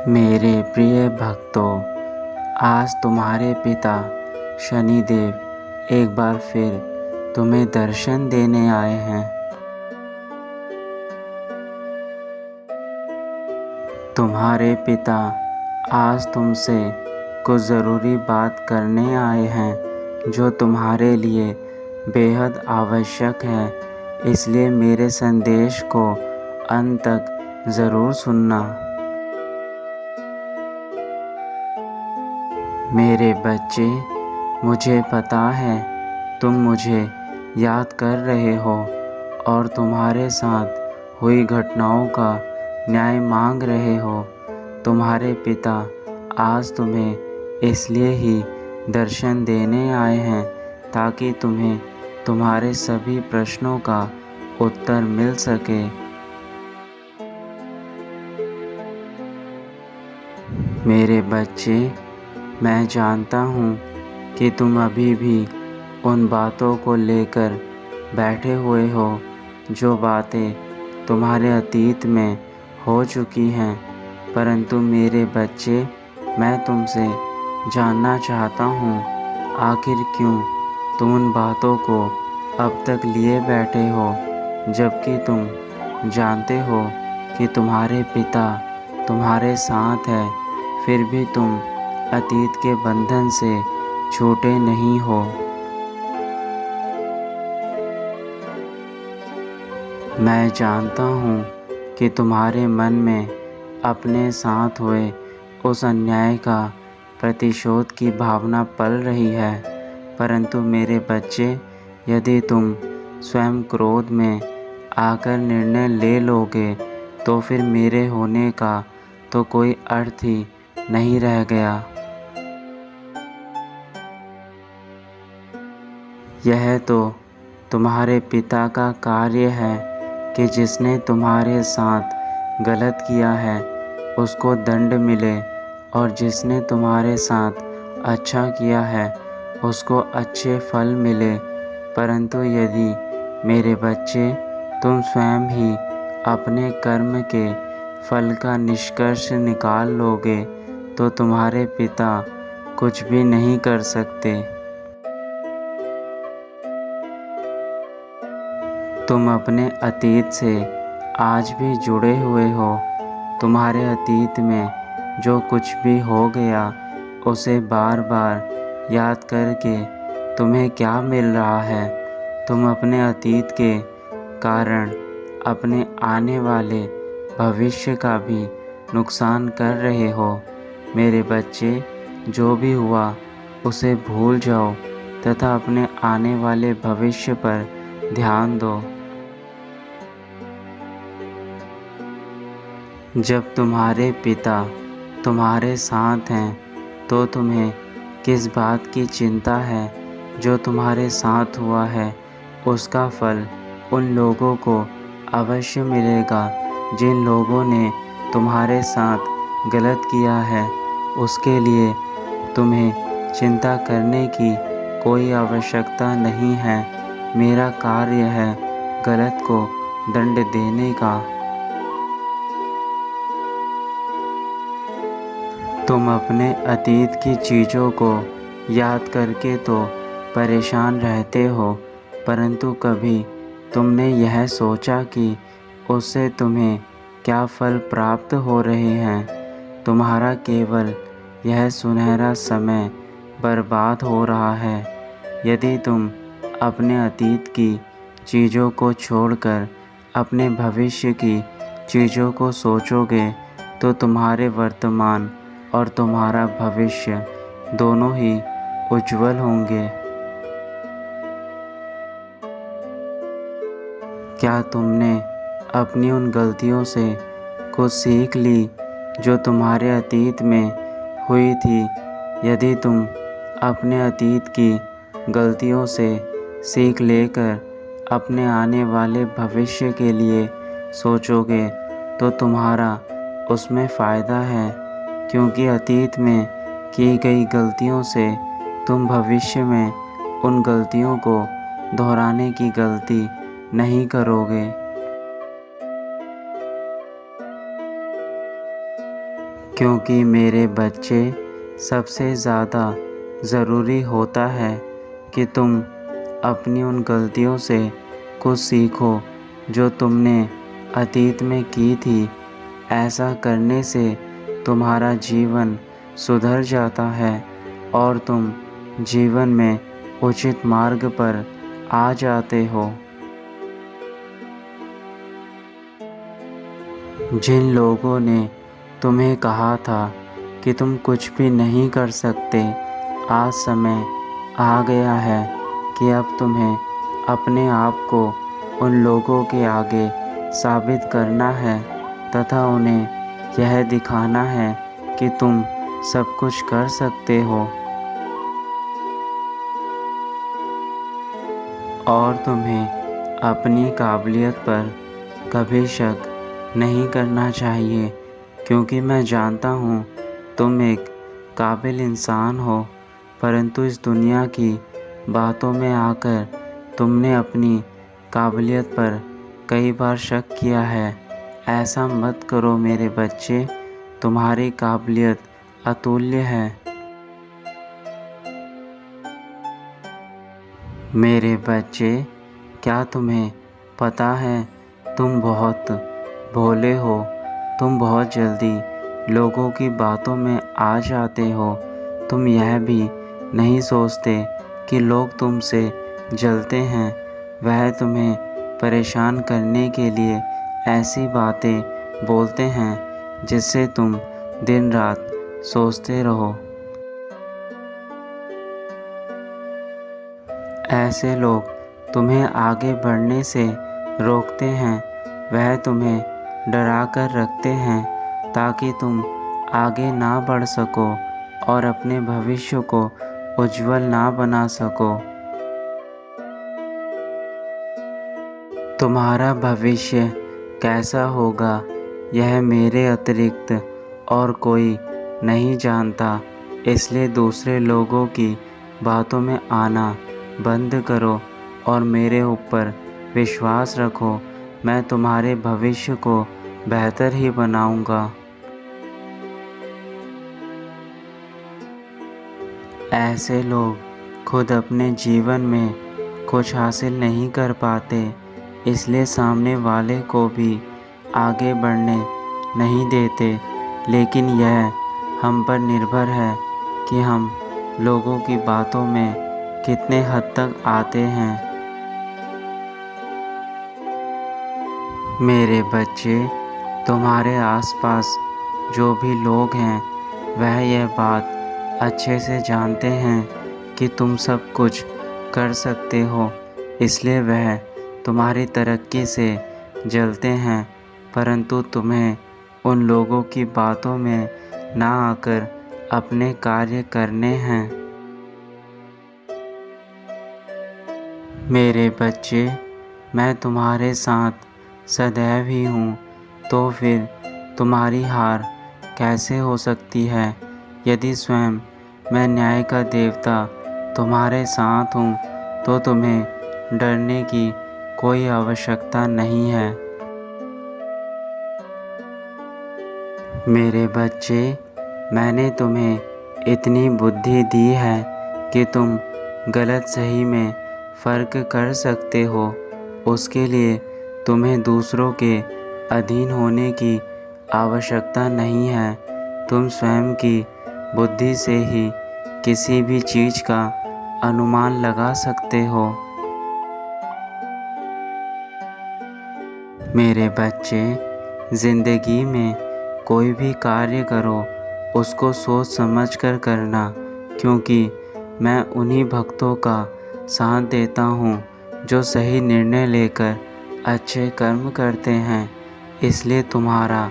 मेरे प्रिय भक्तों, आज तुम्हारे पिता शनिदेव एक बार फिर तुम्हें दर्शन देने आए हैं। तुम्हारे पिता आज तुमसे कुछ ज़रूरी बात करने आए हैं जो तुम्हारे लिए बेहद आवश्यक है, इसलिए मेरे संदेश को अंत तक ज़रूर सुनना। मेरे बच्चे, मुझे पता है तुम मुझे याद कर रहे हो और तुम्हारे साथ हुई घटनाओं का न्याय मांग रहे हो। तुम्हारे पिता आज तुम्हें इसलिए ही दर्शन देने आए हैं ताकि तुम्हें तुम्हारे सभी प्रश्नों का उत्तर मिल सके। मेरे बच्चे, मैं जानता हूँ कि तुम अभी भी उन बातों को लेकर बैठे हुए हो जो बातें तुम्हारे अतीत में हो चुकी हैं, परंतु मेरे बच्चे, मैं तुमसे जानना चाहता हूँ आखिर क्यों तुम उन बातों को अब तक लिए बैठे हो, जबकि तुम जानते हो कि तुम्हारे पिता तुम्हारे साथ है, फिर भी तुम अतीत के बंधन से छूटे नहीं हो। मैं जानता हूँ कि तुम्हारे मन में अपने साथ हुए उस अन्याय का प्रतिशोध की भावना पल रही है, परंतु मेरे बच्चे, यदि तुम स्वयं क्रोध में आकर निर्णय ले लोगे तो फिर मेरे होने का तो कोई अर्थ ही नहीं रह गया। यह तो तुम्हारे पिता का कार्य है कि जिसने तुम्हारे साथ गलत किया है उसको दंड मिले और जिसने तुम्हारे साथ अच्छा किया है उसको अच्छे फल मिले। परंतु यदि मेरे बच्चे तुम स्वयं ही अपने कर्म के फल का निष्कर्ष निकाल लोगे तो तुम्हारे पिता कुछ भी नहीं कर सकते। तुम अपने अतीत से आज भी जुड़े हुए हो। तुम्हारे अतीत में जो कुछ भी हो गया उसे बार बार याद करके तुम्हें क्या मिल रहा है? तुम अपने अतीत के कारण अपने आने वाले भविष्य का भी नुकसान कर रहे हो। मेरे बच्चे, जो भी हुआ उसे भूल जाओ तथा अपने आने वाले भविष्य पर ध्यान दो। जब तुम्हारे पिता तुम्हारे साथ हैं तो तुम्हें किस बात की चिंता है? जो तुम्हारे साथ हुआ है उसका फल उन लोगों को अवश्य मिलेगा जिन लोगों ने तुम्हारे साथ गलत किया है। उसके लिए तुम्हें चिंता करने की कोई आवश्यकता नहीं है। मेरा कार्य है गलत को दंड देने का। तुम अपने अतीत की चीज़ों को याद करके तो परेशान रहते हो, परंतु कभी तुमने यह सोचा कि उससे तुम्हें क्या फल प्राप्त हो रहे हैं? तुम्हारा केवल यह सुनहरा समय बर्बाद हो रहा है। यदि तुम अपने अतीत की चीज़ों को छोड़कर अपने भविष्य की चीज़ों को सोचोगे तो तुम्हारे वर्तमान और तुम्हारा भविष्य दोनों ही उज्जवल होंगे। क्या तुमने अपनी उन गलतियों से कुछ सीख ली जो तुम्हारे अतीत में हुई थी? यदि तुम अपने अतीत की गलतियों से सीख लेकर अपने आने वाले भविष्य के लिए सोचोगे तो तुम्हारा उसमें फ़ायदा है, क्योंकि अतीत में की गई गलतियों से तुम भविष्य में उन गलतियों को दोहराने की गलती नहीं करोगे। क्योंकि मेरे बच्चे सबसे ज़्यादा ज़रूरी होता है कि तुम अपनी उन गलतियों से कुछ सीखो जो तुमने अतीत में की थी। ऐसा करने से तुम्हारा जीवन सुधर जाता है और तुम जीवन में उचित मार्ग पर आ जाते हो। जिन लोगों ने तुम्हें कहा था कि तुम कुछ भी नहीं कर सकते, आज समय आ गया है कि अब तुम्हें अपने आप को उन लोगों के आगे साबित करना है तथा उन्हें यह दिखाना है कि तुम सब कुछ कर सकते हो। और तुम्हें अपनी काबिलियत पर कभी शक नहीं करना चाहिए, क्योंकि मैं जानता हूँ तुम एक काबिल इंसान हो, परंतु इस दुनिया की बातों में आकर तुमने अपनी काबिलियत पर कई बार शक किया है। ऐसा मत करो मेरे बच्चे, तुम्हारी काबिलियत अतुल्य है। मेरे बच्चे, क्या तुम्हें पता है तुम बहुत भोले हो। तुम बहुत जल्दी लोगों की बातों में आ जाते हो। तुम यह भी नहीं सोचते कि लोग तुमसे जलते हैं। वह तुम्हें परेशान करने के लिए ऐसी बातें बोलते हैं जिससे तुम दिन रात सोचते रहो। ऐसे लोग तुम्हें आगे बढ़ने से रोकते हैं। वह तुम्हें डरा कर रखते हैं ताकि तुम आगे ना बढ़ सको और अपने भविष्य को उज्जवल ना बना सको। तुम्हारा भविष्य कैसा होगा यह मेरे अतिरिक्त और कोई नहीं जानता, इसलिए दूसरे लोगों की बातों में आना बंद करो और मेरे ऊपर विश्वास रखो। मैं तुम्हारे भविष्य को बेहतर ही बनाऊंगा। ऐसे लोग खुद अपने जीवन में कुछ हासिल नहीं कर पाते, इसलिए सामने वाले को भी आगे बढ़ने नहीं देते। लेकिन यह हम पर निर्भर है कि हम लोगों की बातों में कितने हद तक आते हैं। मेरे बच्चे, तुम्हारे आसपास जो भी लोग हैं वह यह बात अच्छे से जानते हैं कि तुम सब कुछ कर सकते हो, इसलिए वह तुम्हारी तरक्की से जलते हैं, परंतु तुम्हें उन लोगों की बातों में ना आकर अपने कार्य करने हैं। मेरे बच्चे, मैं तुम्हारे साथ सदैव ही हूँ, तो फिर तुम्हारी हार कैसे हो सकती है। यदि स्वयं मैं न्याय का देवता तुम्हारे साथ हूँ तो तुम्हें डरने की कोई आवश्यकता नहीं है। मेरे बच्चे, मैंने तुम्हें इतनी बुद्धि दी है कि तुम गलत सही में फ़र्क कर सकते हो। उसके लिए तुम्हें दूसरों के अधीन होने की आवश्यकता नहीं है। तुम स्वयं की बुद्धि से ही किसी भी चीज़ का अनुमान लगा सकते हो। मेरे बच्चे, ज़िंदगी में कोई भी कार्य करो उसको सोच समझ कर करना, क्योंकि मैं उन्हीं भक्तों का साथ देता हूँ जो सही निर्णय लेकर अच्छे कर्म करते हैं। इसलिए तुम्हारा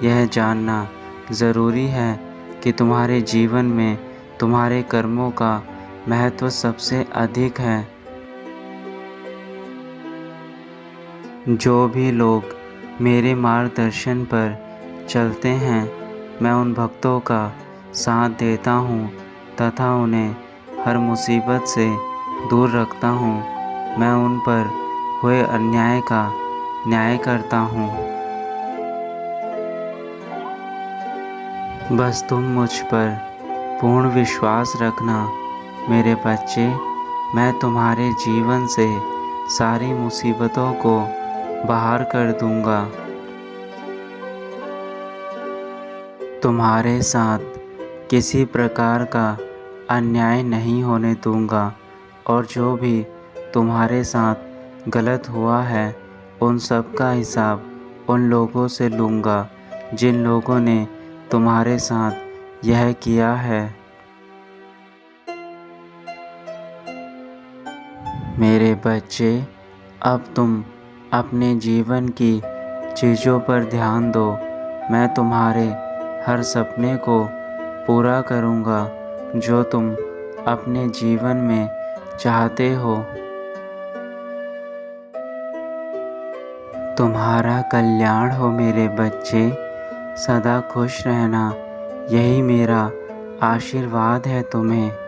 यह जानना ज़रूरी है कि तुम्हारे जीवन में तुम्हारे कर्मों का महत्व सबसे अधिक है। जो भी लोग मेरे मार्गदर्शन पर चलते हैं, मैं उन भक्तों का साथ देता हूँ तथा उन्हें हर मुसीबत से दूर रखता हूँ। मैं उन पर हुए अन्याय का न्याय करता हूँ। बस तुम मुझ पर पूर्ण विश्वास रखना मेरे बच्चे। मैं तुम्हारे जीवन से सारी मुसीबतों को बाहर कर दूंगा। तुम्हारे साथ किसी प्रकार का अन्याय नहीं होने दूंगा और जो भी तुम्हारे साथ गलत हुआ है उन सब का हिसाब उन लोगों से लूँगा जिन लोगों ने तुम्हारे साथ यह किया है। मेरे बच्चे, अब तुम अपने जीवन की चीज़ों पर ध्यान दो। मैं तुम्हारे हर सपने को पूरा करूँगा जो तुम अपने जीवन में चाहते हो। तुम्हारा कल्याण हो मेरे बच्चे, सदा खुश रहना, यही मेरा आशीर्वाद है तुम्हें।